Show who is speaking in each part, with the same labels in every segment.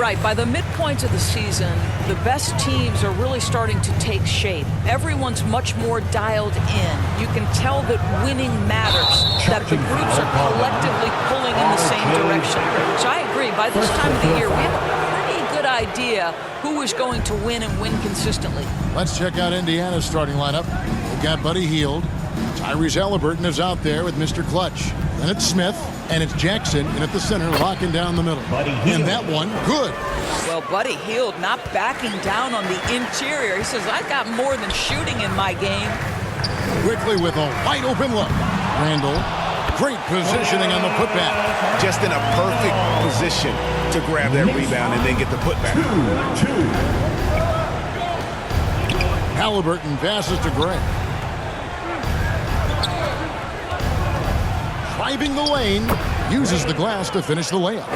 Speaker 1: right. By the midpoint of the season, the best teams are really starting to take shape. Everyone's much more dialed in. You can tell that winning matters, that the groups are collectively pulling in the same direction. So I agree. By this time of the year, we have a pretty good idea who is going to win and win consistently.
Speaker 2: Let's check out Indiana's starting lineup. We've got Buddy Hield. Tyrese Halliburton is out there with Mr. Clutch. Then it's Smith, and it's Jackson, and at the center, locking down the middle. And that one, good.
Speaker 1: Well, Buddy Hield not backing down on the interior. He says, I got more than shooting in my game.
Speaker 2: Quickly with a wide open look. Randall, great positioning on the putback.
Speaker 3: Just in a perfect position to grab that rebound and then get the putback.
Speaker 2: Halliburton passes to Gray. Driving the lane, uses the glass to finish the layup.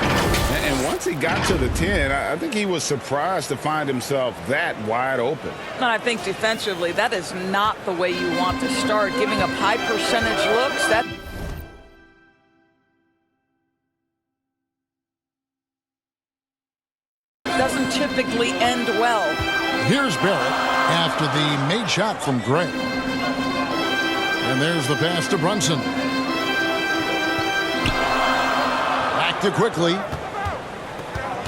Speaker 3: And once he got to the 10, I think he was surprised to find himself that wide open.
Speaker 1: And I think defensively, that is not the way you want to start. Giving up high percentage looks, that doesn't typically end well.
Speaker 2: Here's Barrett after the made shot from Gray. And there's the pass to Brunson. Back to Quickly.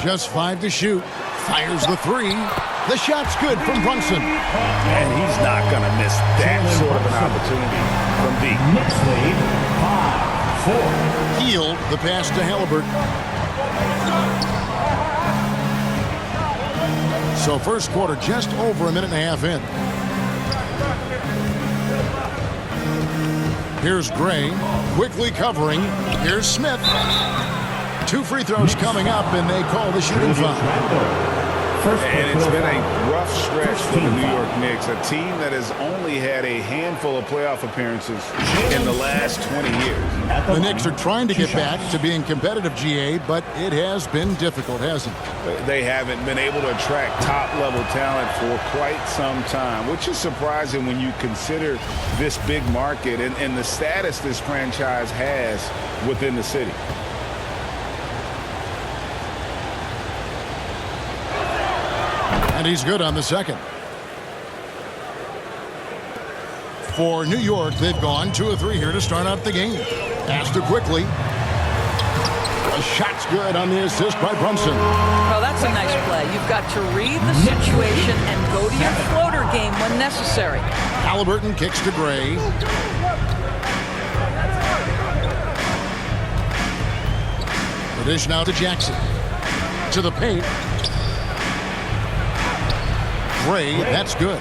Speaker 2: Just 5 to shoot. Fires the 3. The shot's good from Brunson.
Speaker 3: And he's not going to miss that sort of an opportunity from deep.
Speaker 4: Next lead, 5-4.
Speaker 2: Hield the pass to Halliburton. So first quarter just over a minute and a half in. Here's Gray, quickly covering. Here's Smith. 2 free throws coming up, and they call the shooting foul.
Speaker 3: And it's been a rough stretch for the New York Knicks, a team that has only had a handful of playoff appearances in the last 20 years.
Speaker 2: The Knicks are trying to get back to being competitive, GA, but it has been difficult, hasn't it?
Speaker 3: They haven't been able to attract top-level talent for quite some time, which is surprising when you consider this big market and the status this franchise has within the city.
Speaker 2: And he's good on the second. For New York, they've gone 2 of 3 here to start out the game. Pass to Quickly. The shot's good on the assist by Brunson.
Speaker 1: Well, that's a nice play. You've got to read the situation and go to your floater game when necessary.
Speaker 2: Halliburton kicks to Gray. The dish now to Jackson. To the paint. Gray, that's good.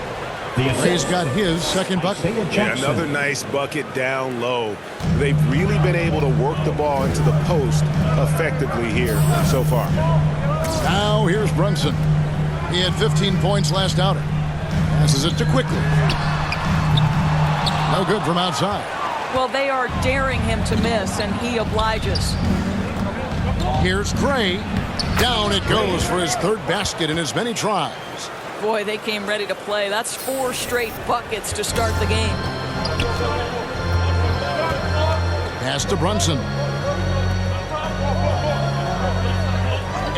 Speaker 2: Gray's got his second bucket.
Speaker 3: And another nice bucket down low. They've really been able to work the ball into the post effectively here so far.
Speaker 2: Now here's Brunson. He had 15 points last outing. Passes it to Quickly. No good from outside.
Speaker 1: Well, they are daring him to miss, and he obliges.
Speaker 2: Here's Gray. Down it goes for his 3rd basket in as many tries.
Speaker 1: Boy, they came ready to play. That's 4 straight buckets to start the game.
Speaker 2: Pass to Brunson.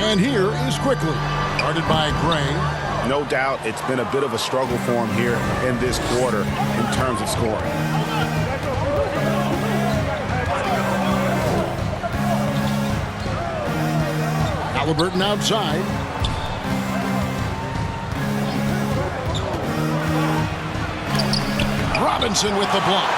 Speaker 2: And here is Quickly. Guarded by Gray.
Speaker 3: No doubt it's been a bit of a struggle for him here in this quarter in terms of scoring.
Speaker 2: Halliburton outside. Robinson with the block.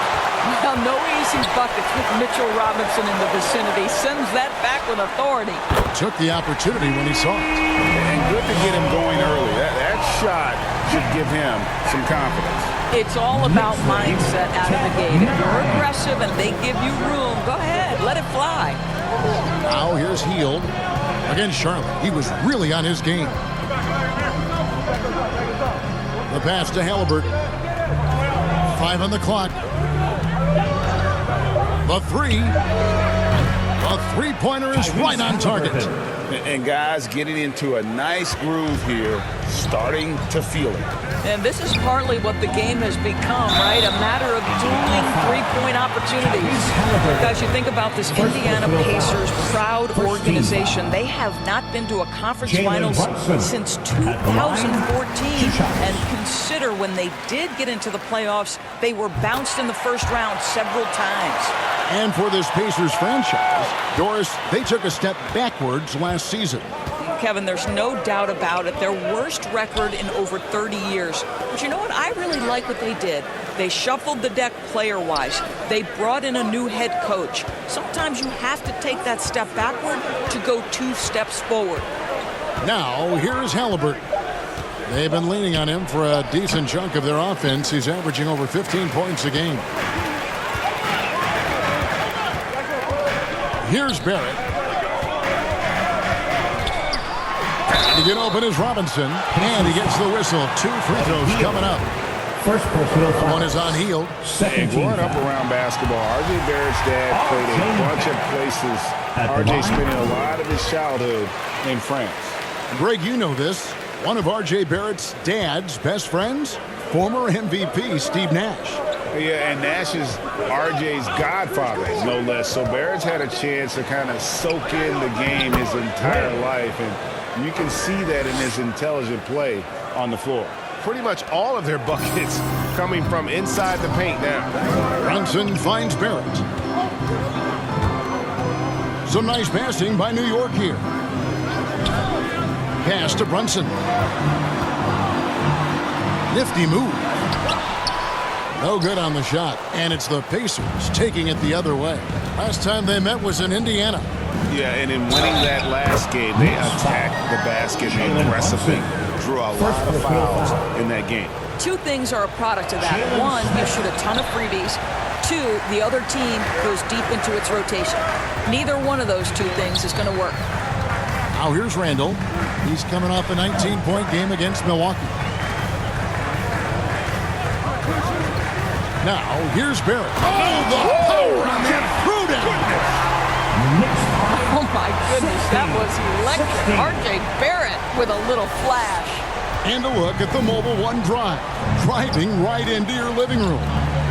Speaker 1: Well, no easy buckets with Mitchell Robinson in the vicinity. Sends that back with authority.
Speaker 2: Took the opportunity when he saw it.
Speaker 3: And good to get him going early. That shot should give him some confidence.
Speaker 1: It's all about mindset out of the gate. If you're aggressive and they give you room, go ahead, let it fly.
Speaker 2: Now here's Hield against Charlotte. He was really on his game. The pass to Halliburton. 5 on the clock. The 3. The three-pointer is right on target.
Speaker 3: And guys getting into a nice groove here, starting to feel it.
Speaker 1: And this is partly what the game has become, right? A matter of dueling three-point opportunities. Guys, you think about this Indiana Pacers proud organization. They have not been to a conference finals since 2014. And consider when they did get into the playoffs, they were bounced in the first round several times.
Speaker 2: And for this Pacers franchise, Doris, they took a step backwards last season.
Speaker 1: Kevin, there's no doubt about it. Their worst record in over 30 years. But you know what? I really like what they did. They shuffled the deck player-wise. They brought in a new head coach. Sometimes you have to take that step backward to go 2 steps forward.
Speaker 2: Now, here is Halliburton. They've been leaning on him for a decent chunk of their offense. He's averaging over 15 points a game. Here's Barrett. To get open is Robinson, and he gets the whistle. 2 free throws coming up.
Speaker 4: First personal foul.
Speaker 2: One is on Hield.
Speaker 3: And growing up around basketball, R.J. Barrett's dad played a bunch of places. R.J. spending a lot of his childhood in France.
Speaker 2: Greg, you know this. One of R.J. Barrett's dad's best friends, former MVP Steve Nash.
Speaker 3: Yeah, and Nash is R.J.'s godfather, no less. So Barrett's had a chance to kind of soak in the game his entire life, and you can see that in his intelligent play on the floor.
Speaker 5: Pretty much all of their buckets coming from inside the paint now.
Speaker 2: Brunson finds Barrett. Some nice passing by New York here. Pass to Brunson. Nifty move. No good on the shot, and it's the Pacers taking it the other way. Last time they met was in Indiana.
Speaker 3: Yeah, and in winning that last game, they attacked the basket aggressively. Drew a lot of fouls in that game.
Speaker 1: 2 things are a product of that. 1, you shoot a ton of freebies. 2, the other team goes deep into its rotation. Neither one of those 2 things is going to work.
Speaker 2: Now here's Randall. He's coming off a 19-point game against Milwaukee. Now here's Barrett. Oh, the power on that throwdown.
Speaker 1: Oh my goodness, that was electric. R.J. Barrett with a little flash.
Speaker 2: And a look at the Mobile One drive. Driving right into your living room.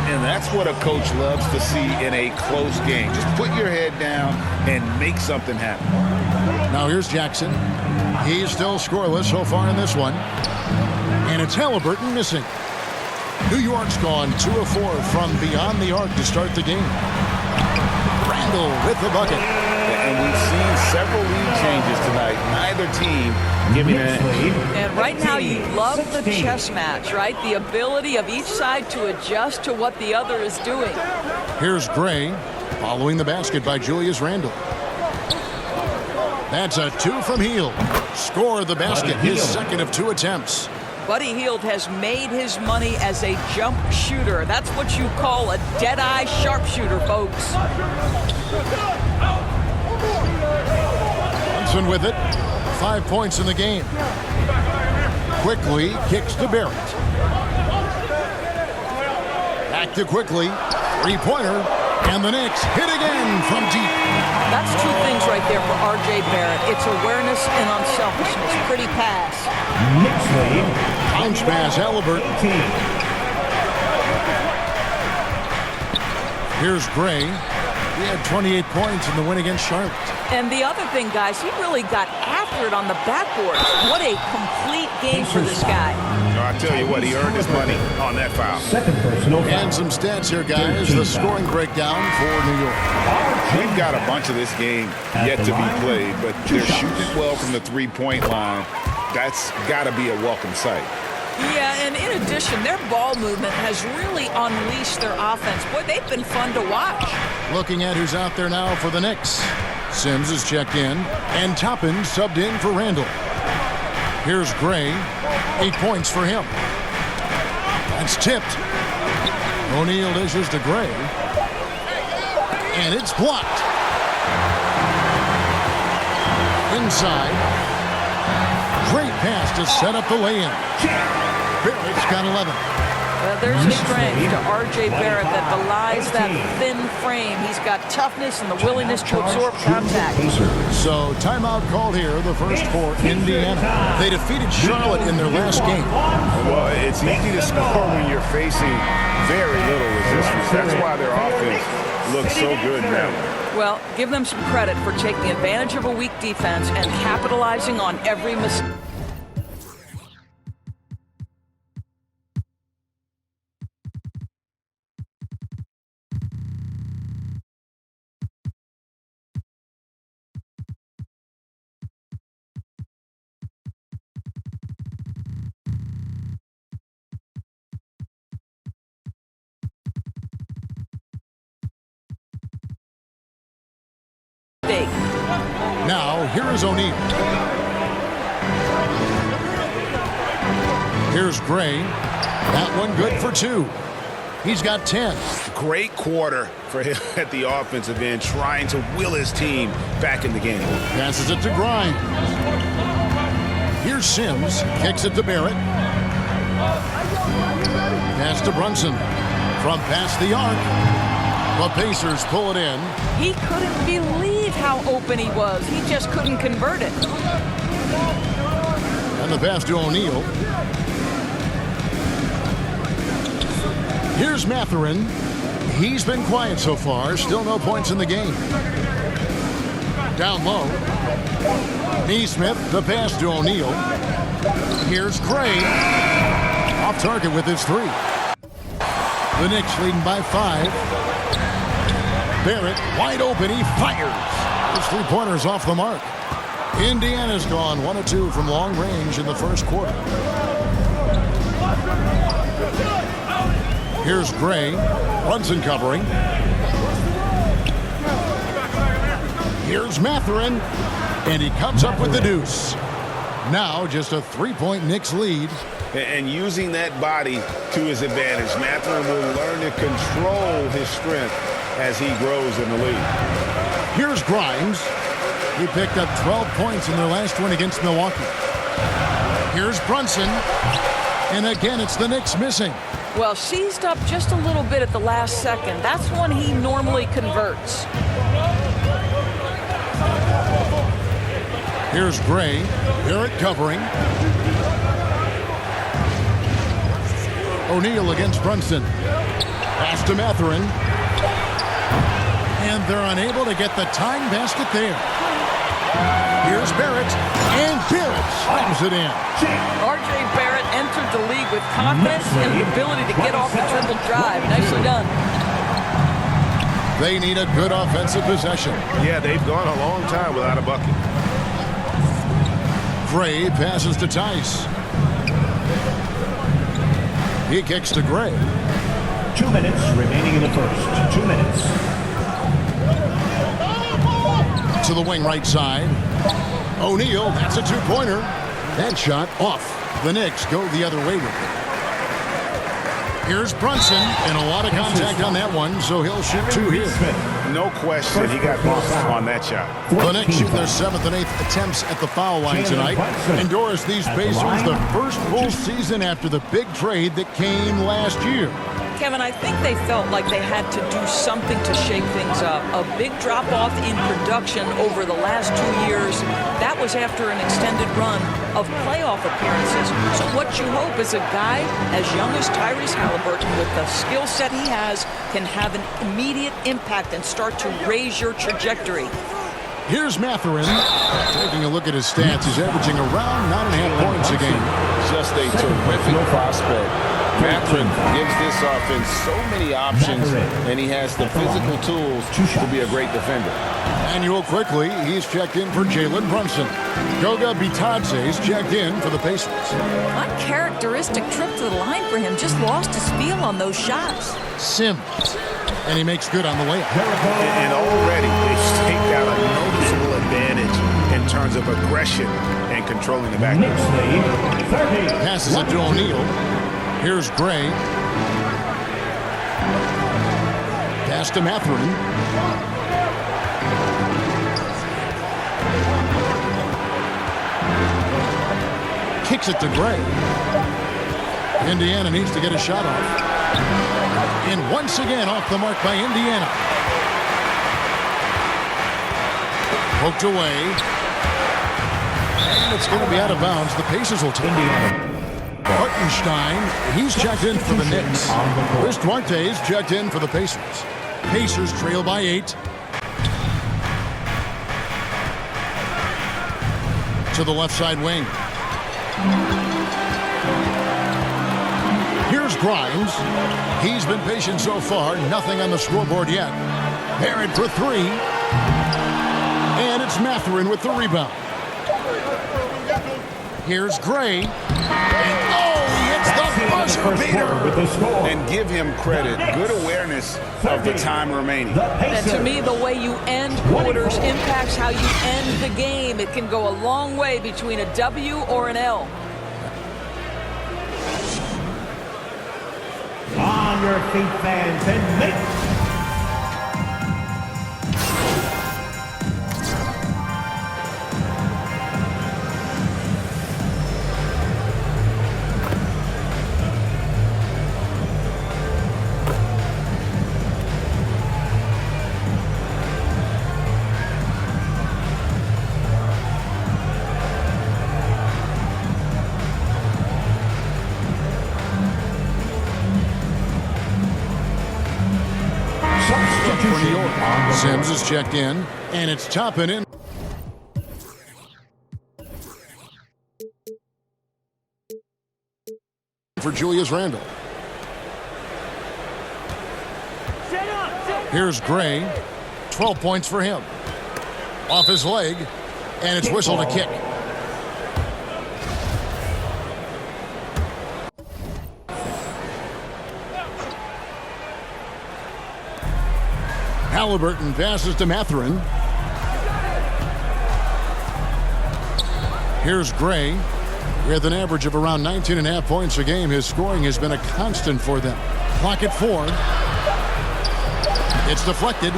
Speaker 3: And that's what a coach loves to see in a close game. Just put your head down and make something happen.
Speaker 2: Now here's Jackson. He's still scoreless so far in this one. And it's Halliburton missing. New York's gone 2 of 4 from beyond the arc to start the game. Randall with the bucket.
Speaker 3: And we've seen several lead changes tonight. Neither team giving an edge.
Speaker 1: And right now you love the chess match, right? The ability of each side to adjust to what the other is doing.
Speaker 2: Here's Gray following the basket by Julius Randle. That's a 2 from Hield. Score the basket, his second of 2 attempts.
Speaker 1: Buddy Hield has made his money as a jump shooter. That's what you call a dead-eye sharpshooter, folks.
Speaker 2: Brunson with it. 5 points in the game. Quickly kicks to Barrett. Back to Quickly. 3-pointer. And the Knicks hit again from deep.
Speaker 1: That's 2 things right there for R.J. Barrett. It's awareness and unselfishness. Pretty pass.
Speaker 2: Bounce pass, Halliburton. Here's Gray. He had 28 points in the win against Charlotte.
Speaker 1: And the other thing, guys, he really got after it on the backboard. What a complete game for this guy.
Speaker 3: I tell you what, he earned his money on that foul.
Speaker 4: Second personal foul.
Speaker 2: And some stats here, guys. The scoring breakdown for New York.
Speaker 3: We've got a bunch of this game yet to be played, but they're shooting it well from the 3-point line. That's got to be a welcome sight.
Speaker 1: Yeah, and in addition, their ball movement has really unleashed their offense. Boy, they've been fun to watch.
Speaker 2: Looking at who's out there now for the Knicks. Sims is checked in, and Toppin subbed in for Randall. Here's Gray. 8 points for him. That's tipped. O'Neal dishes to Gray. And it's blocked. Inside. Great pass to set up the lay-in. Barrett's got 11.
Speaker 1: Well, there's the strength to R.J. Barrett that belies that thin frame. He's got toughness and the willingness to absorb contact.
Speaker 2: So timeout called here, the first for Indiana. They defeated Charlotte in their last game.
Speaker 3: Well, it's easy to score when you're facing very little resistance. That's why their offense looks so good now.
Speaker 1: Well, give them some credit for taking advantage of a weak defense and capitalizing on every mistake.
Speaker 2: Now, here is O'Neal. Here's Gray. That one good for 2. He's got 10.
Speaker 3: Great quarter for him at the offensive end, trying to will his team back in the game.
Speaker 2: Passes it to Grimes. Here's Sims. Kicks it to Barrett. Pass to Brunson. From past the arc. The Pacers pull it in.
Speaker 1: He couldn't believe how open he was. He just couldn't convert it.
Speaker 2: And the pass to O'Neal. Here's Mathurin. He's been quiet so far. Still no points in the game. Down low. Neesmith, the pass to O'Neal. Here's Gray. Off target with his 3. The Knicks leading by 5. Barrett wide open. He fires. His 3-pointers off the mark. Indiana's gone 1 of 2 from long range in the first quarter. Here's Gray. Brunson covering. Here's Mathurin. And he comes up with the deuce. Now just a 3-point Knicks lead.
Speaker 3: And using that body to his advantage, Mathurin will learn to control his strength as he grows in the league.
Speaker 2: Here's Grimes. He picked up 12 points in their last win against Milwaukee. Here's Brunson. And again, it's the Knicks missing.
Speaker 1: Well, seized up just a little bit at the last second. That's when he normally converts.
Speaker 2: Here's Gray. Barrett covering. O'Neal against Brunson. Pass to Mathurin. And they're unable to get the tying basket there. Here's Barrett. And Barrett slams it in.
Speaker 1: R.J. Barrett entered the league with confidence and the ability to get off the dribble drive. Nicely done.
Speaker 2: They need a good offensive possession.
Speaker 5: Yeah, they've gone a long time without a bucket.
Speaker 2: Gray passes to Tice. He kicks to Gray.
Speaker 4: 2 minutes remaining in the first. 2 minutes.
Speaker 2: To the wing right side. O'Neal, that's a 2-pointer. That shot off. The Knicks go the other way with it. Here's Brunson, and a lot of contact on that one, so he'll shoot 2 here.
Speaker 3: No question, he got bumped on that shot.
Speaker 2: The Knicks shoot their 7th and 8th attempts at the foul line tonight. And Doris, these Pacers, the first full season after the big trade that came last year.
Speaker 1: Kevin, I think they felt like they had to do something to shake things up. A big drop-off in production over the last 2 years. That was after an extended run of playoff appearances. So what you hope is a guy as young as Tyrese Haliburton, with the skill set he has, can have an immediate impact and start to raise your trajectory.
Speaker 2: Here's Mathurin. Taking a look at his stats, he's averaging around 9.5 points a game.
Speaker 3: Just a terrific prospect. Mathurin gives this offense so many options, and he has the physical tools to be a great defender.
Speaker 2: Manuel quickly, he's checked in for Jalen Brunson. Goga Bitadze's checked in for the Pacers.
Speaker 1: Uncharacteristic trip to the line for him. Just lost his feel on those shots.
Speaker 2: Sims. And he makes good on the layup.
Speaker 3: And already they've staked out a noticeable advantage in terms of aggression and controlling the backcourt.
Speaker 4: Knicks lead 30.
Speaker 2: Passes it to O'Neal. Here's Gray. Pass to Mathurin. Kicks it to Gray. Indiana needs to get a shot off. And once again off the mark by Indiana. Poked away. And it's going to be out of bounds. The Pacers will take it. Hartenstein, he's checked in for the Knicks. Chris Duarte's checked in for the Pacers. Pacers trail by 8. To the left side wing. Here's Grimes. He's been patient so far. Nothing on the scoreboard yet. Barrett for 3. And it's Mathurin with the rebound. Here's Gray. And he hits the buzzer beater.
Speaker 3: And give him credit. Good awareness of the time remaining.
Speaker 1: And to me, the way you end quarters impacts how you end the game. It can go a long way between a W or an L.
Speaker 4: On your feet, fans, and make...
Speaker 2: Sims is checked in, and it's Toppin in. For Julius Randle. Here's Gray. 12 points for him. Off his leg, and it's whistled a kick. Halliburton passes to Mathurin. Here's Gray. With an average of around 19.5 points a game, his scoring has been a constant for them. Clock at 4. It's deflected.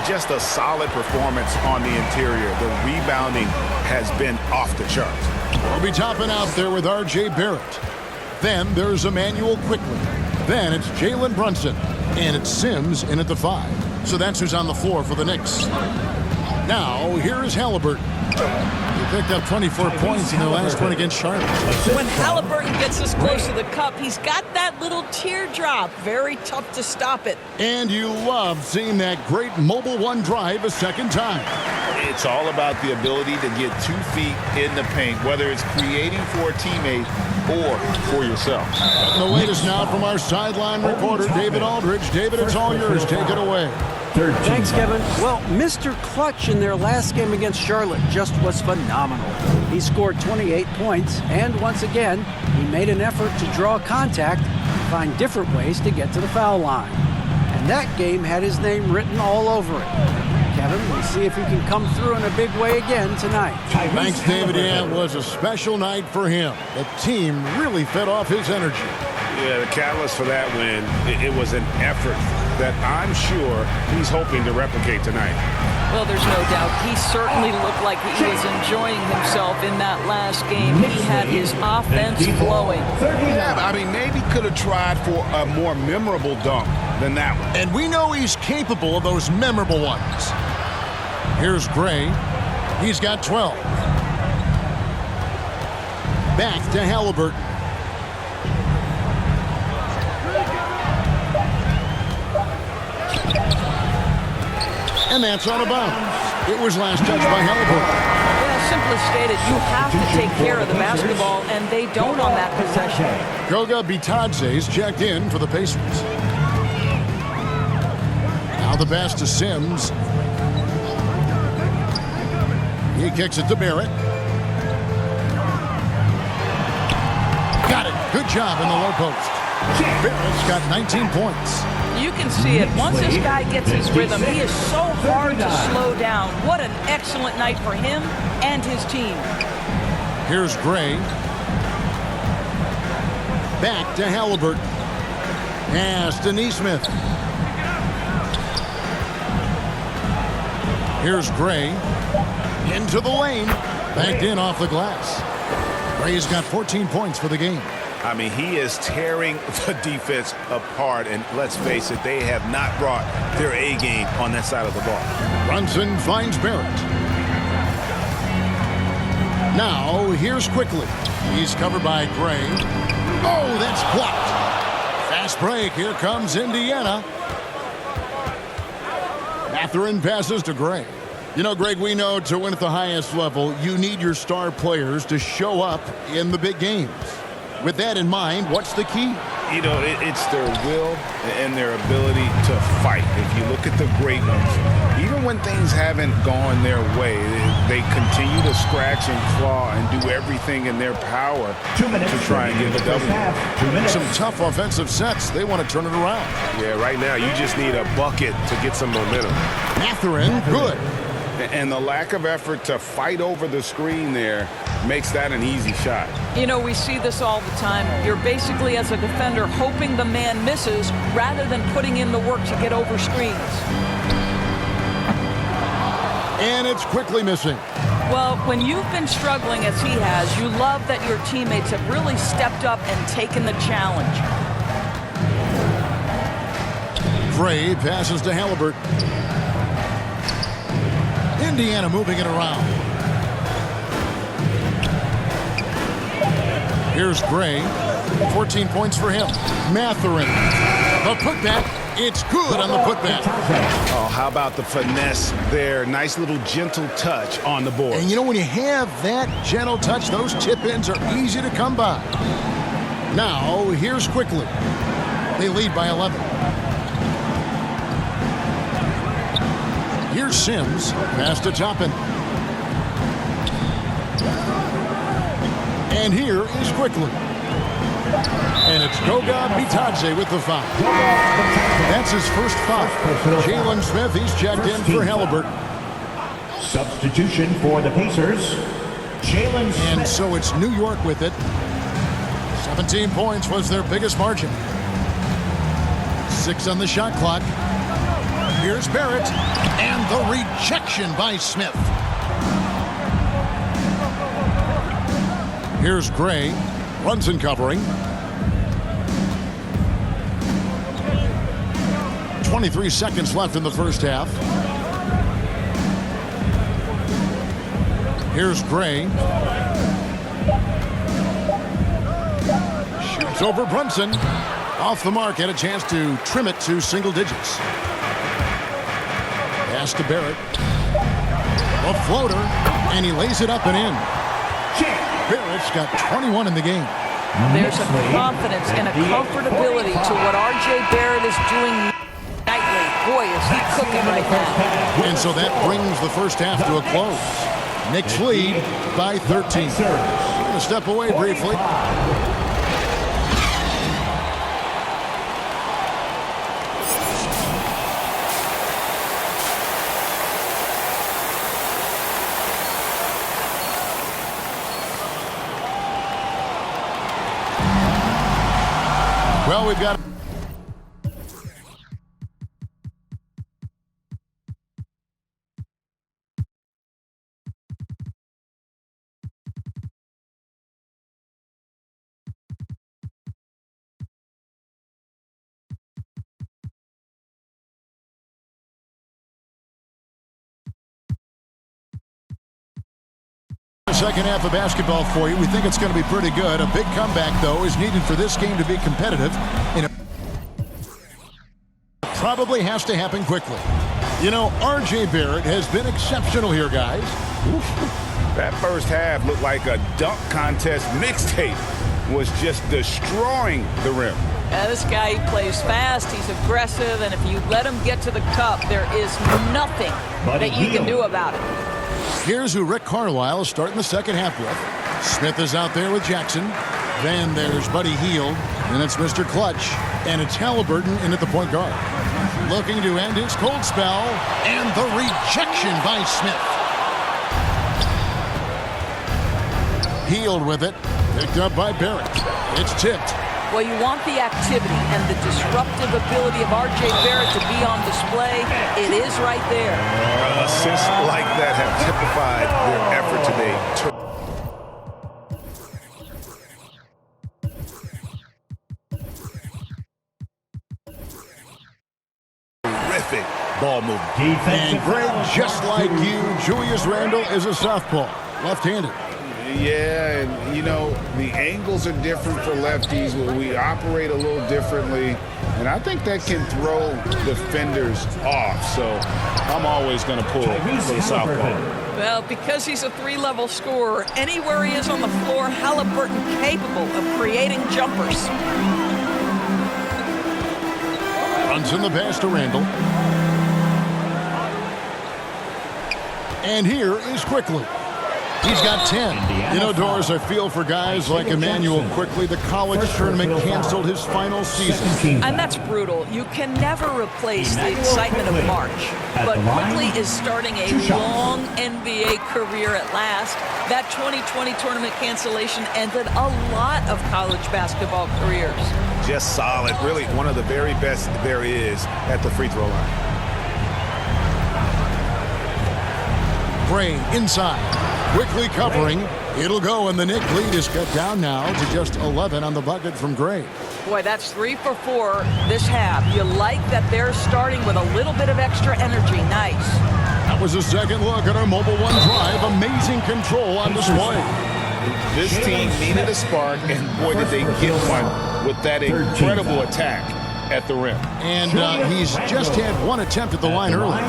Speaker 3: Just a solid performance on the interior. The rebounding has been off the charts.
Speaker 2: We'll be topping out there with R.J. Barrett. Then there's Emmanuel Quickley. Then it's Jalen Brunson. And it's Sims in at the 5. So that's who's on the floor for the Knicks. Now, here is Halliburton. He picked up 24 points in the last one against Charlotte.
Speaker 1: When Halliburton gets this close to the cup, he's got that little teardrop. Very tough to stop it.
Speaker 2: And you love seeing that great mobile one drive a second time.
Speaker 3: It's all about the ability to get 2 feet in the paint, whether it's creating for a teammate or for yourself.
Speaker 2: And the latest now from our sideline reporter, David Aldridge. David, it's all yours. Take it away.
Speaker 6: Thanks, Kevin. Well, Mr. Clutch in their last game against Charlotte just was phenomenal. He scored 28 points, and once again, he made an effort to draw contact and find different ways to get to the foul line. And that game had his name written all over it. Kevin, we'll see if he can come through in a big way again tonight.
Speaker 2: Thanks, David. Yeah, it was a special night for him. The team really fed off his energy.
Speaker 3: Yeah, the catalyst for that win, it was an effort that I'm sure he's hoping to replicate tonight.
Speaker 1: Well, there's no doubt. He certainly looked like he was enjoying himself in that last game. He had his offense flowing.
Speaker 3: Yeah, I mean, maybe could have tried for a more memorable dunk than that one.
Speaker 2: And we know he's capable of those memorable ones. Here's Gray. He's got 12. Back to Halliburton. And that's out of bounds. It was last touched by Halliburton.
Speaker 1: Yeah, simply stated, you have to take care of the basketball, and they don't on that possession.
Speaker 2: Goga Bitadze's checked in for the Pacers. Now the pass to Sims. He kicks it to Barrett. Got it. Good job in the low post. Barrett's got 19 points.
Speaker 1: You can see it. Once this guy gets his rhythm, he is so hard to slow down. What an excellent night for him and his team.
Speaker 2: Here's Gray. Back to Halliburton. Pass to Nesmith. Here's Gray. Into the lane. Backed in off the glass. Gray's got 14 points for the game.
Speaker 3: I mean, he is tearing the defense apart, and let's face it, they have not brought their A game on that side of the ball.
Speaker 2: Brunson finds Barrett. Now, here's Quickly. He's covered by Gray. Oh, that's blocked. Fast break. Here comes Indiana. Mathurin passes to Gray. You know, Greg, we know to win at the highest level, you need your star players to show up in the big games. With that in mind, what's the key?
Speaker 3: You know, it's their will and their ability to fight. If you look at the great ones, even when things haven't gone their way, they continue to scratch and claw and do everything in their power
Speaker 4: 2 minutes
Speaker 3: to try and get the W.
Speaker 4: 2 minutes.
Speaker 2: Some tough offensive sets. They want to turn it around.
Speaker 5: Yeah, right now you just need a bucket to get some momentum.
Speaker 2: Mathurin, good.
Speaker 3: And the lack of effort to fight over the screen there makes that an easy shot.
Speaker 1: You know, we see this all the time. You're basically, as a defender, hoping the man misses rather than putting in the work to get over screens.
Speaker 2: And it's Quickly missing.
Speaker 1: Well, when you've been struggling as he has, you love that your teammates have really stepped up and taken the challenge.
Speaker 2: Gray passes to Halliburton. Indiana moving it around. Here's Gray. 14 points for him. Mathurin. The putback. It's good on the putback.
Speaker 3: Oh, how about the finesse there? Nice little gentle touch on the board.
Speaker 2: And you know, when you have that gentle touch, those tip-ins are easy to come by. Now, here's Quickly. They lead by 11. Here's Sims. Pass to Toppin. And here is Quickly. And it's Goga Bitadze with the foul. That's his first foul. Jalen Smith, he's checked in for Halliburton.
Speaker 4: Substitution for the Pacers, Jalen Smith.
Speaker 2: And so it's New York with it. 17 points was their biggest margin. 6 on the shot clock. Here's Barrett. And the rejection by Smith. Here's Gray. Brunson covering. 23 seconds left in the first half. Here's Gray. Shoots over Brunson. Off the mark, had a chance to trim it to single digits. Pass to Barrett. A floater, and he lays it up and in. Barrett's got 21 in the game.
Speaker 1: There's a confidence and a comfortability to what R.J. Barrett is doing nightly. Boy, is he cooking right now.
Speaker 2: And so that brings the first half to a close. Knicks lead by 13. We're going to step away briefly. Well, we've got... Second half of basketball for you. We think it's going to be pretty good. A big comeback, though, is needed for this game to be competitive. And it probably has to happen quickly. You know, R.J. Barrett has been exceptional here, guys.
Speaker 3: Oof. That first half looked like a dunk contest mixtape. Was just destroying the rim.
Speaker 1: This guy, he plays fast, he's aggressive, and if you let him get to the cup, there is nothing that you can do about it.
Speaker 2: Here's who Rick Carlisle is starting the second half with. Smith is out there with Jackson. Then there's Buddy Hield, and it's Mr. Clutch. And it's Halliburton in at the point guard. Looking to end his cold spell, and the rejection by Smith. Hield with it, picked up by Barrett. It's tipped.
Speaker 1: Well, you want the activity and the disruptive ability of R.J. Barrett to be on display. It is right there.
Speaker 3: Assists like that have typified their effort today.
Speaker 2: just like you, Julius Randle is a southpaw, left-handed.
Speaker 3: Yeah, and you know, the angles are different for lefties. We operate a little differently, and I think that can throw defenders off. So I'm always going to pull for the southpaw.
Speaker 1: Well, because he's a three-level scorer, anywhere he is on the floor, Halliburton capable of creating jumpers.
Speaker 2: Runs in the pass to Randle. And here is Quickly. He's got 10. You know, Doris, I feel for guys like Emmanuel Quickly. The college tournament canceled his final season.
Speaker 1: And that's brutal. You can never replace the excitement of March. But Quickly is starting a long NBA career at last. That 2020 tournament cancellation ended a lot of college basketball careers.
Speaker 3: Just solid. Really one of the very best there is at the free throw line.
Speaker 2: Gray inside. Quickly covering. It'll go, and the Knicks lead is cut down now to just 11 on the bucket from Gray.
Speaker 1: Boy, that's 3 for 4 this half. You like that they're starting with a little bit of extra energy. Nice.
Speaker 2: That was a second look at our Mobile One drive. Amazing control on display.
Speaker 3: This team needed a spark, and boy, did they get one with that incredible attack at the rim.
Speaker 2: And he's just had one attempt at the line early.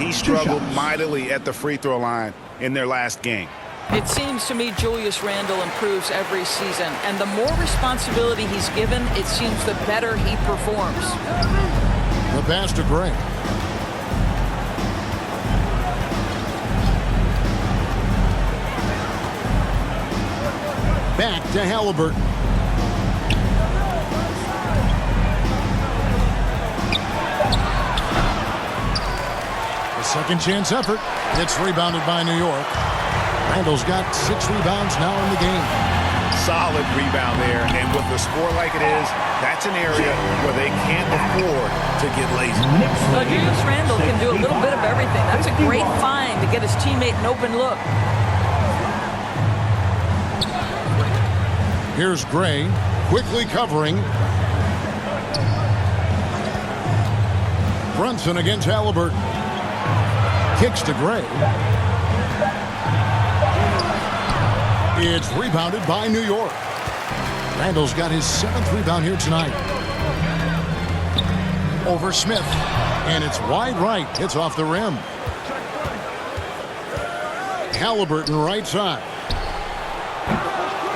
Speaker 3: He struggled mightily at the free throw line in their last game.
Speaker 1: It seems to me Julius Randle improves every season, and the more responsibility he's given, it seems the better he performs.
Speaker 2: The pass to Gray. Back to Halliburton. A second chance effort. It's rebounded by New York. Randle's got 6 rebounds now in the game.
Speaker 3: Solid rebound there, and with the score like it is, that's an area where they can't afford to get lazy.
Speaker 1: Julius Randle can do a little bit of everything. That's a great find to get his teammate an open look.
Speaker 2: Here's Gray, quickly covering. Brunson against Halliburton. Kicks to Gray. It's rebounded by New York. Randle's got his 7th rebound here tonight. Over Smith. And it's wide right. It's off the rim. Halliburton right side.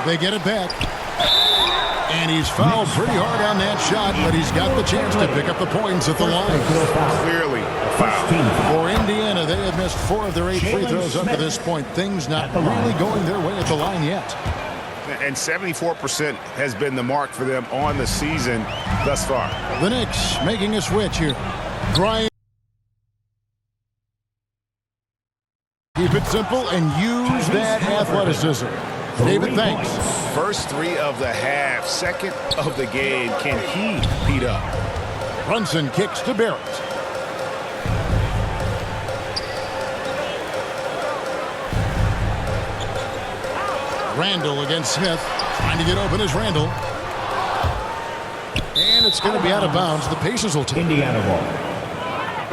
Speaker 2: They get it back. And he's fouled pretty hard on that shot, but he's got the chance to pick up the points at the line.
Speaker 3: Clearly a foul.
Speaker 2: For Indiana, they have missed 4 of their 8 free throws up to this point. Things not really going their way at the line yet.
Speaker 3: And 74% has been the mark for them on the season thus far.
Speaker 2: The Knicks making a switch here. Bryant. Keep it simple and use that athleticism. David, thanks.
Speaker 3: First 3 of the half, second of the game. Can he beat up?
Speaker 2: Brunson kicks to Barrett. Randle against Smith. Trying to get open is Randle. And it's going to be out of bounds. The Pacers will take
Speaker 4: Indiana ball.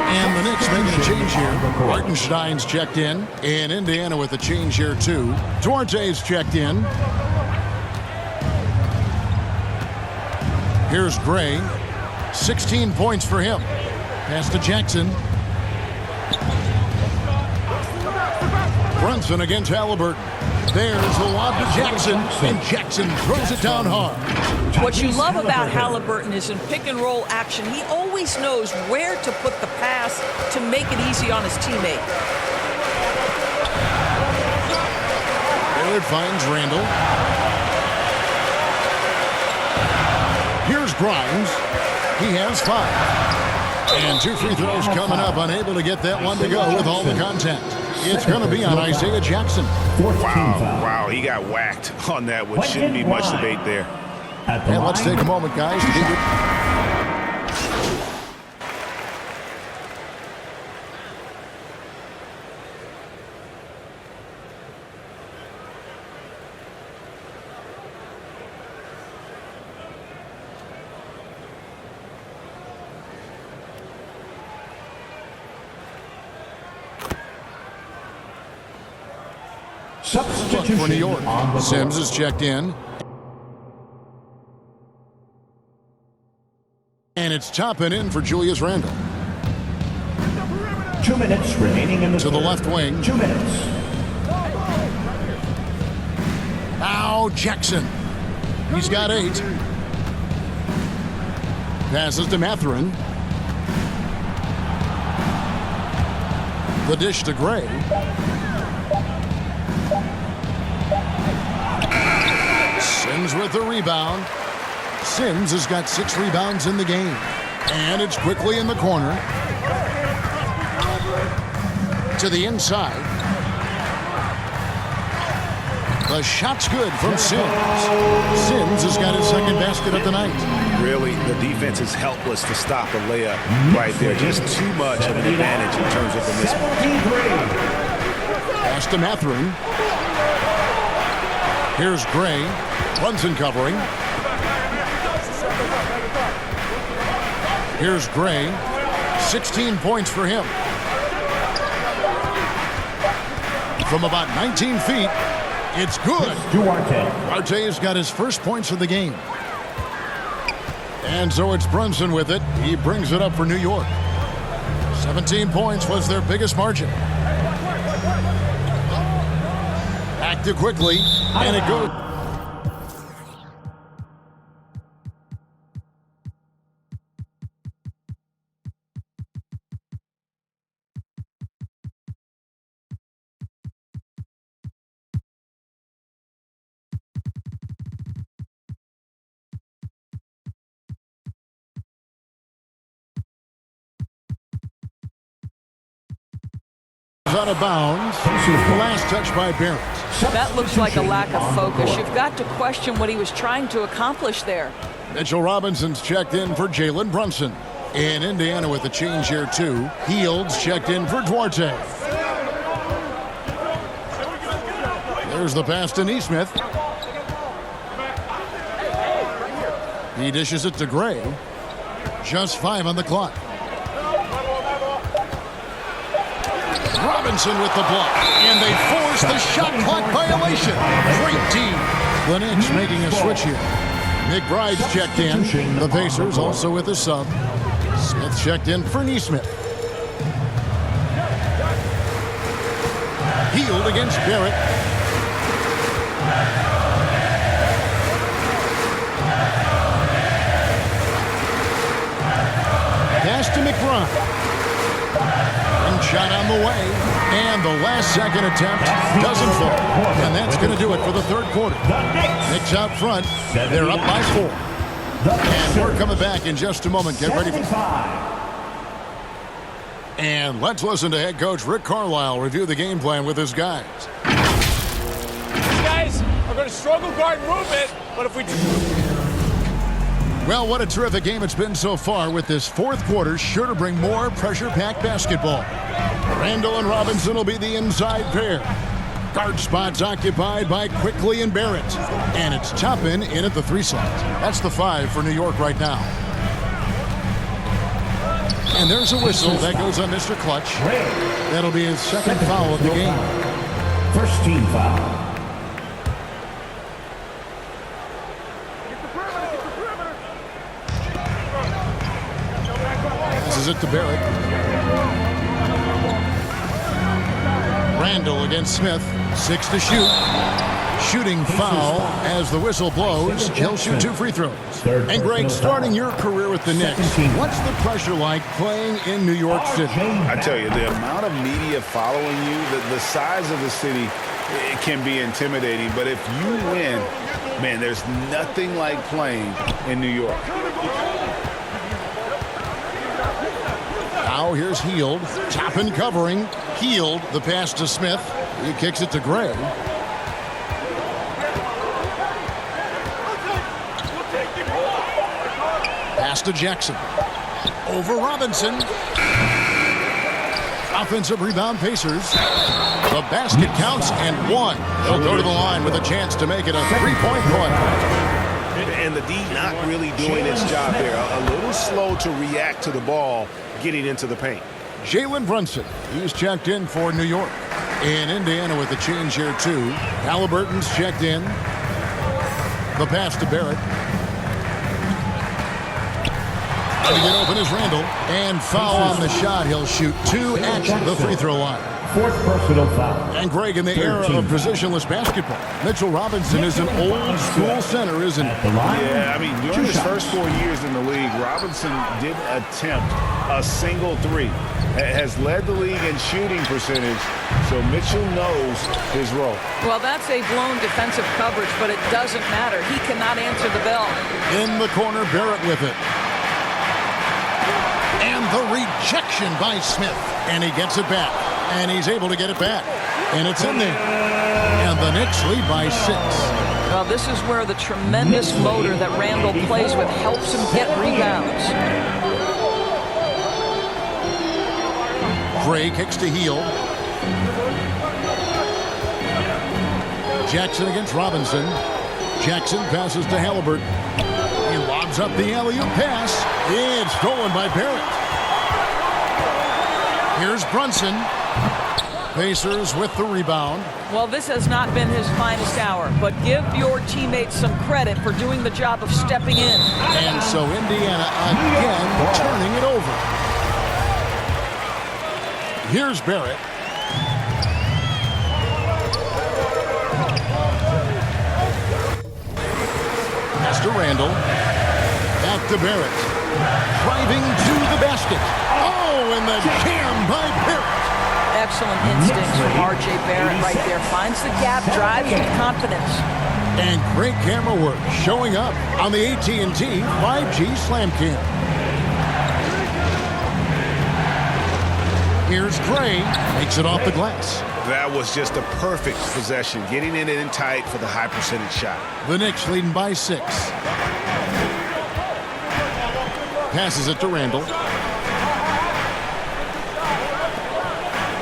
Speaker 2: And the Knicks making a change here. Hartenstein's checked in. And Indiana with a change here, too. Duarte's checked in. Here's Gray. 16 points for him. Pass to Jackson. Brunson against Halliburton. There's the lob to Jackson. And Jackson throws it down hard.
Speaker 1: What you love about Halliburton is in pick-and-roll action, he always knows where to put the pass to make it easy on his teammate.
Speaker 2: Barrett finds Randle. Here's Grimes. He has 5. And 2 free throws coming up. Unable to get that one to go with all the contact. It's going to be on Isaiah Jackson.
Speaker 3: Wow, he got whacked on that one. Shouldn't be much debate there.
Speaker 2: And let's take a moment, guys, to get your...
Speaker 4: Substitution
Speaker 2: For New York,
Speaker 4: on the
Speaker 2: Sims
Speaker 4: floor.
Speaker 2: is checked in. And it's Toppin in for Julius Randle.
Speaker 4: 2 minutes remaining in the
Speaker 2: To the
Speaker 4: third.
Speaker 2: left wing.
Speaker 4: 2 minutes.
Speaker 2: Now Jackson. He's got 8. Passes to Mathurin. The dish to Gray. Sims with the rebound. Sims has got 6 rebounds in the game. And it's quickly in the corner. To the inside. The shot's good from Sims. Sims has got his second basket of the night.
Speaker 5: Really, the defense is helpless to stop a layup right there. Just too much of an advantage in terms of the mismatch.
Speaker 4: 73.
Speaker 2: Pass to Mathurin. Here's Gray. Brunson covering. Here's Gray. 16 points for him. From about 19 feet, it's good.
Speaker 4: Duarte.
Speaker 2: Arte's got his first points of the game. And so it's Brunson with it. He brings it up for New York. 17 points was their biggest margin. Active quickly, and it goes. Out of bounds. Last touch by Barrett.
Speaker 1: That looks like a lack of focus. You've got to question what he was trying to accomplish there.
Speaker 2: Mitchell Robinson's checked in for Jalen Brunson. In Indiana with a change here too. Heald's checked in for Duarte. There's the pass to Neesmith. He dishes it to Gray. Just 5 on the clock. Robinson with the block, and they force the shot clock violation. Great team. Lennox making a switch here. McBride's checked in. The Pacers also with a sub. Smith checked in for Neesmith. Hield against Barrett. Pass to McBride. Shot on the way, and the last second attempt doesn't fall. And that's going to do it for the third quarter. Knicks out front. They're up by 4. And we're coming back in just a moment. Get ready for... And let's listen to head coach Rick Carlisle review the game plan with his guys.
Speaker 7: These guys are going to struggle guard movement, but if we...
Speaker 2: Well, what a terrific game it's been so far, with this fourth quarter sure to bring more pressure-packed basketball. Randle and Robinson will be the inside pair. Guard spots occupied by Quickly and Barrett. And it's Toppin in at the 3 slot. That's the 5 for New York right now. And there's a whistle that goes on Mr. Clutch. That'll be his second foul of the game.
Speaker 4: First team foul.
Speaker 2: Passes it to Barrett. Randle against Smith. 6 to shoot. Shooting foul as the whistle blows. He'll shoot 2 free throws. And Greg, starting your career with the Knicks, what's the pressure like playing in New York City?
Speaker 3: I tell you, the amount of media following you, the size of the city, it can be intimidating. But if you win, man, there's nothing like playing in New York.
Speaker 2: Now here's Hield. Toppin covering. Hield, the pass to Smith. He kicks it to Gray. Pass to Jackson. Over Robinson. Offensive rebound, Pacers. The basket counts and 1. They'll go to the line with a chance to make it a 3-point play.
Speaker 5: And the D not really doing its job there. A little slow to react to the ball getting into the paint.
Speaker 2: Jalen Brunson, he's checked in for New York. And Indiana with the change here, too. Halliburton's checked in. The pass to Barrett. To get open is Randall. And foul on the shot. He'll shoot 2 at the free throw line.
Speaker 4: 4th personal foul.
Speaker 2: And Greg, in the era of positionless basketball, Mitchell Robinson is an old-school center, isn't he?
Speaker 3: Yeah, I mean, during his first 4 years in the league, Robinson didn't attempt a single three. Has led the league in shooting percentage, so Mitchell knows his role.
Speaker 1: Well, that's a blown defensive coverage, but it doesn't matter. He cannot answer the bell.
Speaker 2: In the corner, Barrett with it. And the rejection by Smith. And he gets it back. And he's able to get it back. And it's in there. And the Knicks lead by 6.
Speaker 1: Well, this is where the tremendous motor that Randall plays with helps him get rebounds.
Speaker 2: Gray kicks to Hield. Jackson against Robinson. Jackson passes to Halliburton. He lobs up the alley-oop pass. It's stolen by Barrett. Here's Brunson. Pacers with the rebound.
Speaker 1: Well, this has not been his finest hour, but give your teammates some credit for doing the job of stepping in.
Speaker 2: And so Indiana again turning it over. Here's Barrett. Pass to Randall. Back to Barrett. Driving to the basket. Oh, and the jam by Barrett.
Speaker 1: Excellent instincts from R.J. Barrett right there. Finds the gap, drives with confidence.
Speaker 2: And great camera work showing up on the AT&T 5G Slam Cam. Here's Gray. Makes it off the glass.
Speaker 5: That was just a perfect possession, getting it in tight for the high percentage shot.
Speaker 2: The Knicks leading by 6. Passes it to Randall.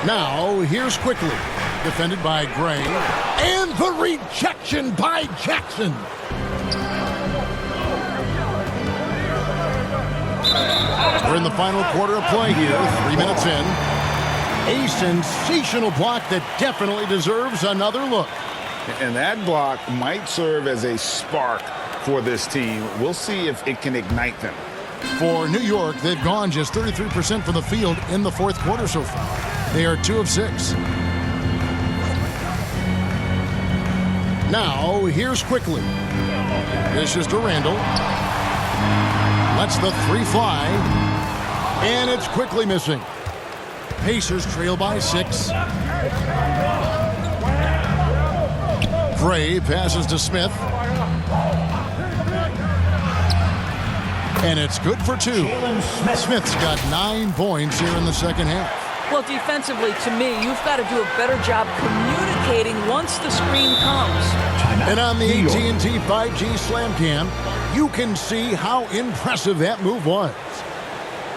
Speaker 2: Now, here's Quickly. Defended by Gray. And the rejection by Jackson. We're in the final quarter of play here. 3 minutes in. A sensational block that definitely deserves another look.
Speaker 3: And that block might serve as a spark for this team. We'll see if it can ignite them.
Speaker 2: For New York, they've gone just 33% from the field in the fourth quarter so far. They are 2 of 6. Now, here's Quickly. Dishes to Randall. Lets the 3 fly. And it's Quickly missing. Pacers trail by 6. Gray passes to Smith. And it's good for 2. Smith's got 9 points here in the second half.
Speaker 1: Well, defensively, to me, you've got to do a better job communicating once the screen comes.
Speaker 2: And on the AT&T 5G Slam Cam, you can see how impressive that move was.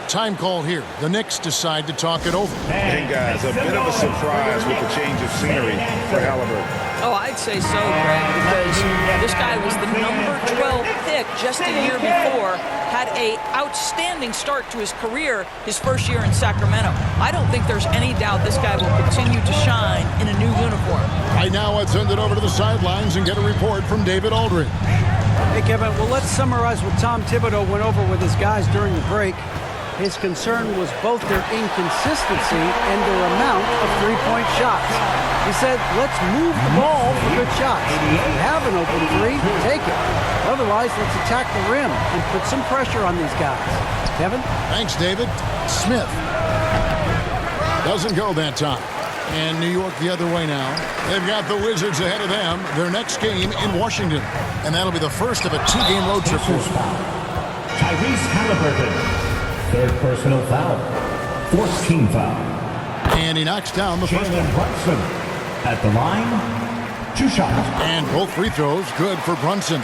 Speaker 2: Time call here. The Knicks decide to talk it over.
Speaker 3: Hey, guys, a bit of a surprise with the change of scenery for Halliburton.
Speaker 1: Oh, I'd say so, Greg, because this guy was the number 12 pick just a year before, had an outstanding start to his career his first year in Sacramento. I don't think there's any doubt this guy will continue to shine in a new uniform.
Speaker 2: Right now, let's send it over to the sidelines and get a report from David Aldridge.
Speaker 6: Hey, Kevin, well, let's summarize what Tom Thibodeau went over with his guys during the break. His concern was both their inconsistency and their amount of three-point shots. He said, let's move the ball for good shots. If you have an open 3, take it. Otherwise, let's attack the rim and put some pressure on these guys. Kevin?
Speaker 2: Thanks, David. Smith doesn't go that time. And New York the other way now. They've got the Wizards ahead of them. Their next game in Washington. And that'll be the first of a 2-game road trip for them.
Speaker 4: Tyrese Halliburton. 3rd personal foul. 4th team foul.
Speaker 2: And he knocks down the first one.
Speaker 4: Brunson at the line. 2 shots.
Speaker 2: And both free throws good for Brunson.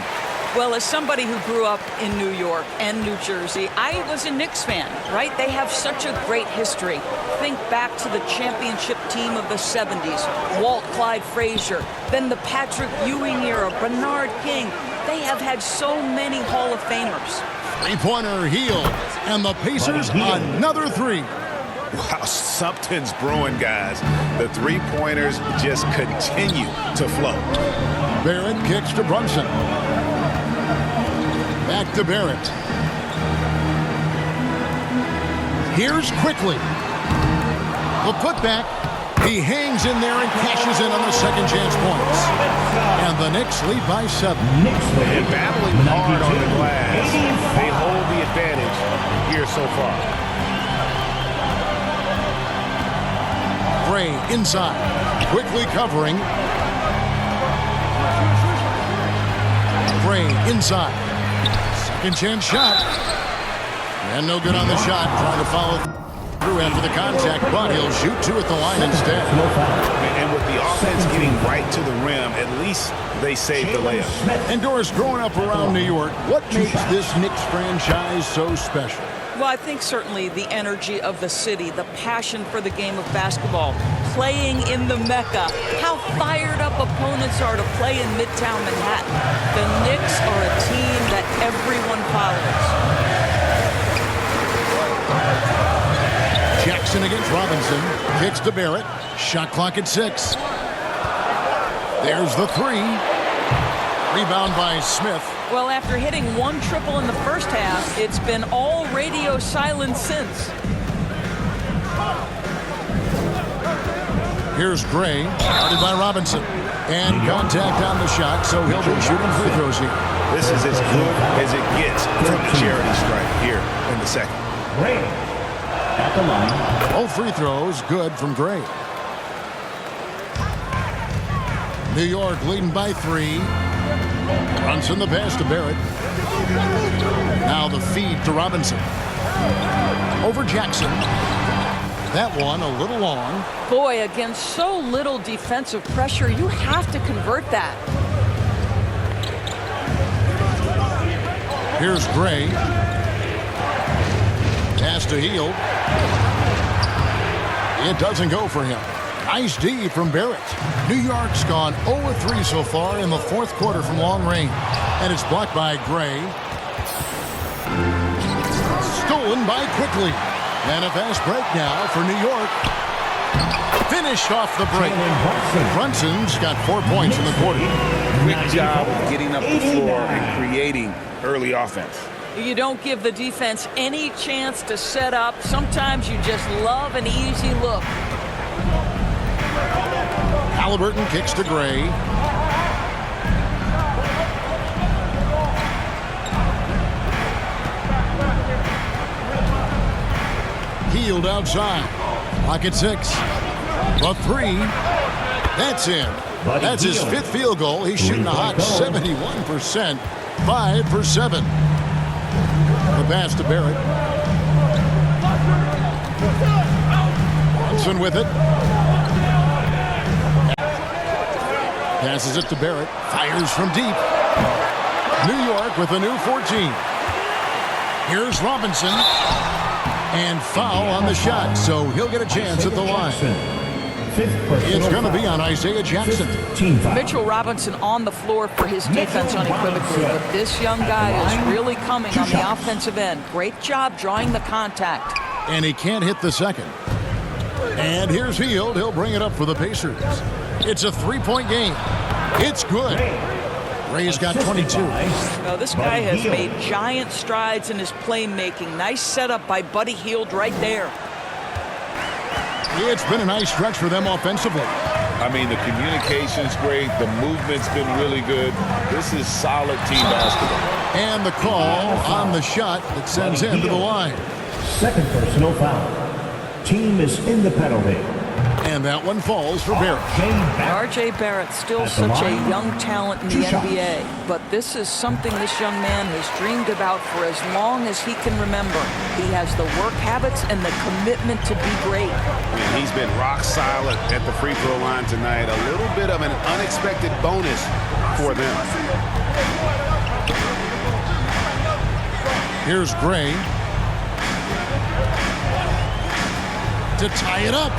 Speaker 1: Well, as somebody who grew up in New York and New Jersey, I was a Knicks fan, right? They have such a great history. Think back to the championship team of the 70s, Walt Clyde Frazier, then the Patrick Ewing era, Bernard King. They have had so many Hall of Famers.
Speaker 2: Three-pointer Hield, and the Pacers another 3.
Speaker 5: Wow, something's brewing, guys. The three-pointers just continue to flow.
Speaker 2: Barrett kicks to Brunson. Back to Barrett. Here's Quickly. The putback. He hangs in there and cashes in on the second chance points. And the Knicks lead by 7.
Speaker 5: And battling hard on the glass. They hold the advantage here so far.
Speaker 2: Gray inside. Quickly covering. Gray inside. Second chance shot. And no good on the shot. Trying to follow through after the contact, but he'll shoot 2 at the line instead.
Speaker 5: And with the offense getting right to the rim, at least they saved the layup.
Speaker 2: And Doris, growing up around New York, what makes this Knicks franchise so special?
Speaker 1: Well, I think certainly the energy of the city, the passion for the game of basketball, playing in the Mecca, how fired up opponents are to play in Midtown Manhattan. The Knicks are a team that everyone follows.
Speaker 2: Jackson against Robinson. Kicks to Barrett. Shot clock at 6. There's the 3. Rebound by Smith.
Speaker 1: Well, after hitting 1 triple in the first half, it's been all radio silence since.
Speaker 2: Here's Gray. Guarded by Robinson. And contact on the shot, so he'll be shooting free throws here.
Speaker 5: This is as good as it gets from the charity stripe here in the second.
Speaker 4: Gray at the line.
Speaker 2: All free throws good from Gray. New York leading by 3. Brunson the pass to Barrett. Now the feed to Robinson. Over Jackson. That one a little long.
Speaker 1: Boy, against so little defensive pressure, you have to convert that.
Speaker 2: Here's Gray. Pass to Hield. It doesn't go for him. Nice D from Barrett. New York's gone 0-3 so far in the fourth quarter from long range. And it's blocked by Gray. Stolen by Quickly. And a fast break now for New York. Finished off the break. Brunson's got 4 points in the quarter.
Speaker 3: Quick job of getting up the floor and creating early offense.
Speaker 1: You don't give the defense any chance to set up. Sometimes you just love an easy look.
Speaker 2: Halliburton kicks to Gray. Hield outside. Clock at 6. The 3. That's in. That's his 5th field goal. He's shooting a hot 71%. 5 for 7. The pass to Barrett. Brunson with it. Passes it to Barrett. Fires from deep. New York with a new 14. Here's Robinson. And foul on the shot, so he'll get a chance at the line. It's going to be on Isaiah Jackson.
Speaker 1: Mitchell Robinson on the floor for his defense unequivocally, but this young guy is really coming on the offensive end. Great job drawing the contact.
Speaker 2: And he can't hit the second. And here's Hield. He'll bring it up for the Pacers. It's a 3-point game. It's good. Ray's got 22.
Speaker 1: Now, this guy has made giant strides in his playmaking. Nice setup by Buddy Hield right there.
Speaker 2: It's been a nice stretch for them offensively.
Speaker 3: I mean, the communication's great. The movement's been really good. This is solid team basketball.
Speaker 2: And the call on the shot that sends him to the line.
Speaker 4: Second personal foul. Team is in the penalty.
Speaker 2: And that one falls for Barrett.
Speaker 1: R.J. Barrett, still such a young talent in the NBA, but this is something this young man has dreamed about for as long as he can remember. He has the work habits and the commitment to be great.
Speaker 5: And he's been rock solid at the free throw line tonight. A little bit of an unexpected bonus for them.
Speaker 2: Here's Gray to tie it up.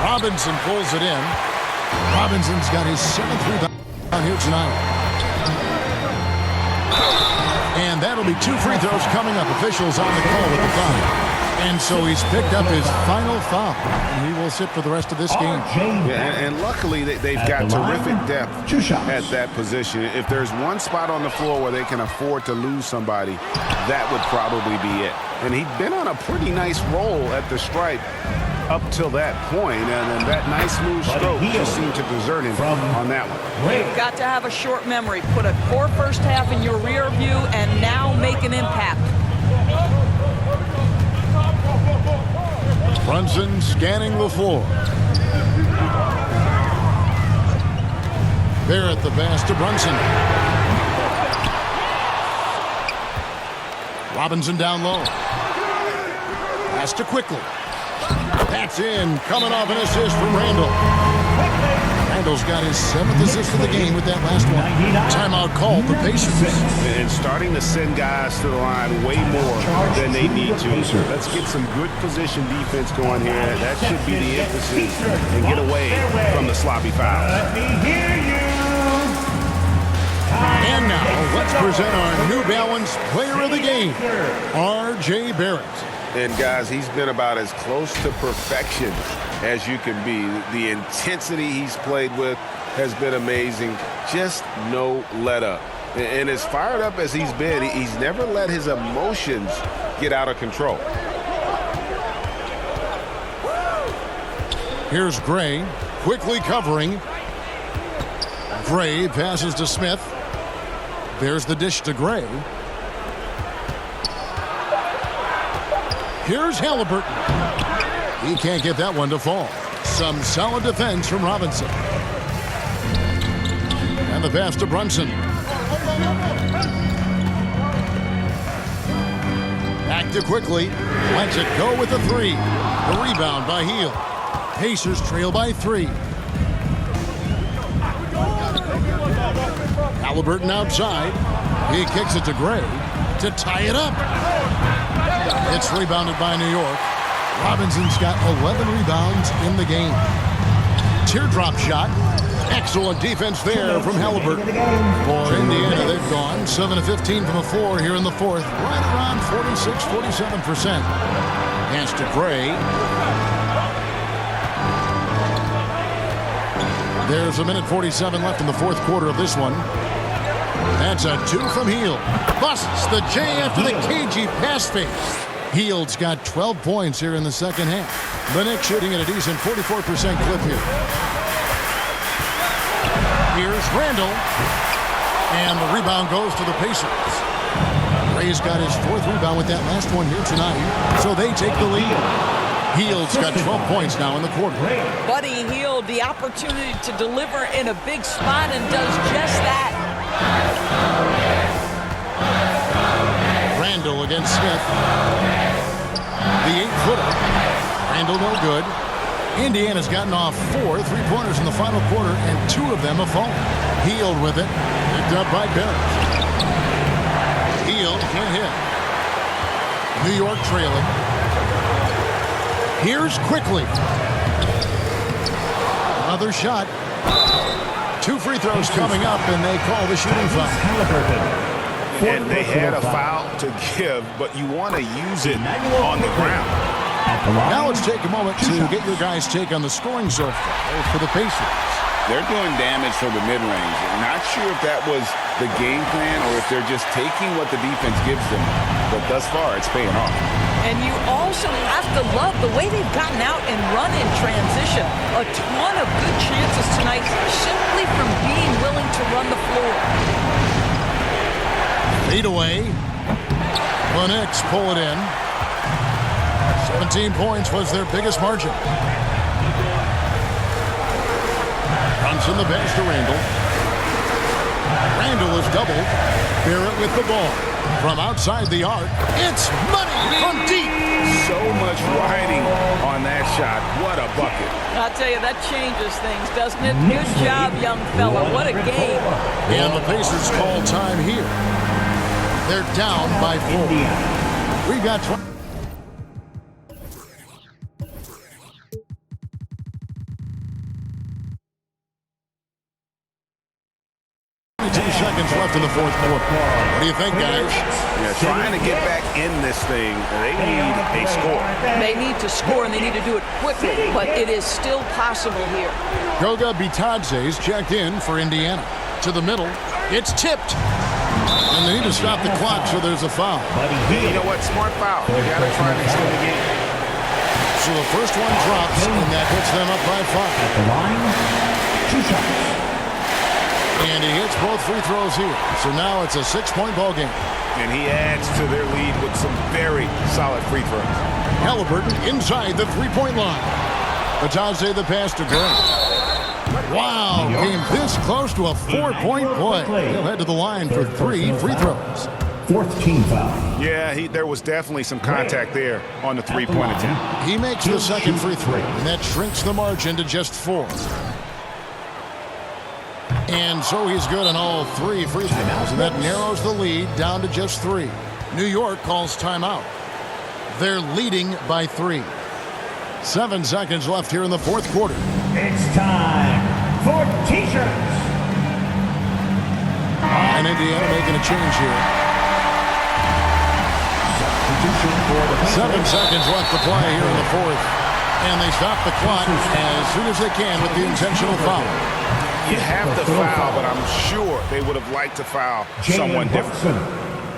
Speaker 2: Robinson pulls it in. Robinson's got his 7th rebound here tonight. And that'll be 2 free throws coming up. Officials on the call with the foul. And so he's picked up his final foul, and he will sit for the rest of this game.
Speaker 3: Yeah, and luckily they've got terrific depth at that position. If there's one spot on the floor where they can afford to lose somebody, that would probably be it. And he'd been on a pretty nice roll at the stripe up till that point, and then that nice smooth stroke just seemed to desert him on that one.
Speaker 1: You've got to have a short memory. Put a poor first half in your rear view and now make an impact.
Speaker 2: Brunson scanning the floor. Barrett the pass to Brunson. Robinson down low. Pass to Quickly. That's in. Coming off an assist from Randall. Randall's got his 7th assist of the game with that last one. Timeout called the Pacers.
Speaker 3: And starting to send guys to the line way more than they need to. So let's get some good position defense going here. That should be the emphasis and get away from the sloppy fouls.
Speaker 2: And now let's present our New Balance Player of the Game, R.J. Barrett.
Speaker 3: And guys, he's been about as close to perfection as you can be. The intensity he's played with has been amazing. Just no let up. And as fired up as he's been, he's never let his emotions get out of control.
Speaker 2: Here's Gray, quickly covering. Gray passes to Smith. There's the dish to Gray. Here's Halliburton. He can't get that one to fall. Some solid defense from Robinson. And the pass to Brunson. Back to Quickly. Lets it go with a 3. The rebound by Hield. Pacers trail by 3. Halliburton outside. He kicks it to Gray to tie it up. It's rebounded by New York. Robinson's got 11 rebounds in the game. Teardrop shot. Excellent defense there from Halliburton. For Indiana, they've gone 7 of 15 from the floor here in the fourth. Right around 46-47%. Pass to Gray. There's a minute 47 left in the fourth quarter of this one. That's a 2 from Hield. Busts the J after the cagey pass fake. Hield's got 12 points here in the second half. The Knicks shooting at a decent 44% clip here. Here's Randall. And the rebound goes to the Pacers. Ray's got his 4th rebound with that last one here tonight. So they take the lead. Hield's got 12 points now in the quarter.
Speaker 1: Buddy Hield, the opportunity to deliver in a big spot and does just that.
Speaker 2: Randall against Smith. The 8-footer. Randall no good. Indiana's gotten off 4 3-pointers in the final quarter, and 2 of them have fallen. Hield with it. Picked up by Barrett. Hield can't hit. New York trailing. Here's Quickly. Another shot. 2 free throws coming up, and they call the shooting foul.
Speaker 3: And they had a foul to give, but you want to use it on the ground.
Speaker 2: Now let's take a moment to get your guys' take on the scoring so far for the Pacers.
Speaker 3: They're doing damage from the mid-range. Not sure if that was the game plan or if they're just taking what the defense gives them. But thus far, it's paying off.
Speaker 1: And you also have to love the way they've gotten out and run in transition. A ton of good chances tonight simply from being willing to run the floor.
Speaker 2: Lead away. The Knicks pull it in. 17 points was their biggest margin. Brunson the pass to Randall. Randall is doubled. Barrett with the ball. From outside the arc, it's money from deep.
Speaker 3: So much riding on that shot. What a bucket.
Speaker 1: I'll tell you, that changes things, doesn't it? Good job, young fella. What a game.
Speaker 2: And the Pacers call time here. They're down by 4. We've got 22 seconds seconds left in the fourth quarter. What do you think, guys?
Speaker 5: Yeah, trying to get back in this thing, they need a score.
Speaker 1: They need to score, and they need to do it quickly, but it is still possible here.
Speaker 2: Goga Bitadze's checked in for Indiana. To the middle. It's tipped. And they need to stop the clock, so there's a foul.
Speaker 3: You know what? Smart foul. You got to try and extend the game.
Speaker 2: So the first one drops, and that puts them up by 5.
Speaker 4: At the line, 2 shots.
Speaker 2: And he hits both free throws here. So now it's a 6-point ball game.
Speaker 3: And he adds to their lead with some very solid free throws.
Speaker 2: Halliburton inside the 3-point line. Bitadze the pass to Grant. Wow, game this close to a 4-point play. He'll head to the line for 3 free throws.
Speaker 4: 4th team foul.
Speaker 3: Yeah, there was definitely some contact there on the 3-point attempt.
Speaker 2: He makes the second free throw, and that shrinks the margin to just 4. And so he's good on all 3 free throws, and that narrows the lead down to just 3. New York calls timeout. They're leading by 3. 7 seconds left here in the fourth quarter.
Speaker 4: It's time for T-shirts.
Speaker 2: And Indiana making a change here. 7 seconds left to play here in the fourth. And they stop the clock as soon as they can with the intentional foul.
Speaker 3: You have to foul, but I'm sure they would have liked to foul someone different.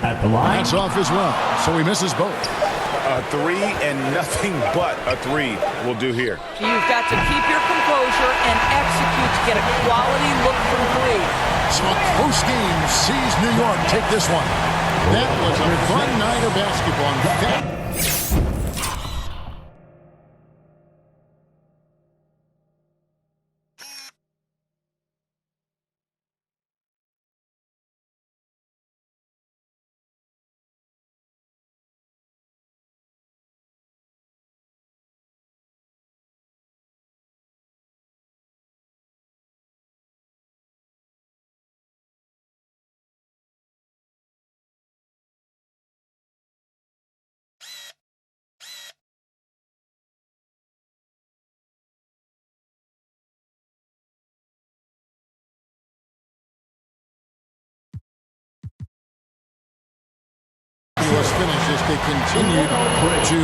Speaker 4: At the line.
Speaker 2: That's off as well, so he misses both.
Speaker 3: A 3 and nothing but a 3 will do here.
Speaker 1: You've got to keep your composure and execute to get a quality look from 3.
Speaker 2: So a close game sees New York take this one. That was a fun night of basketball. Finish as they continued to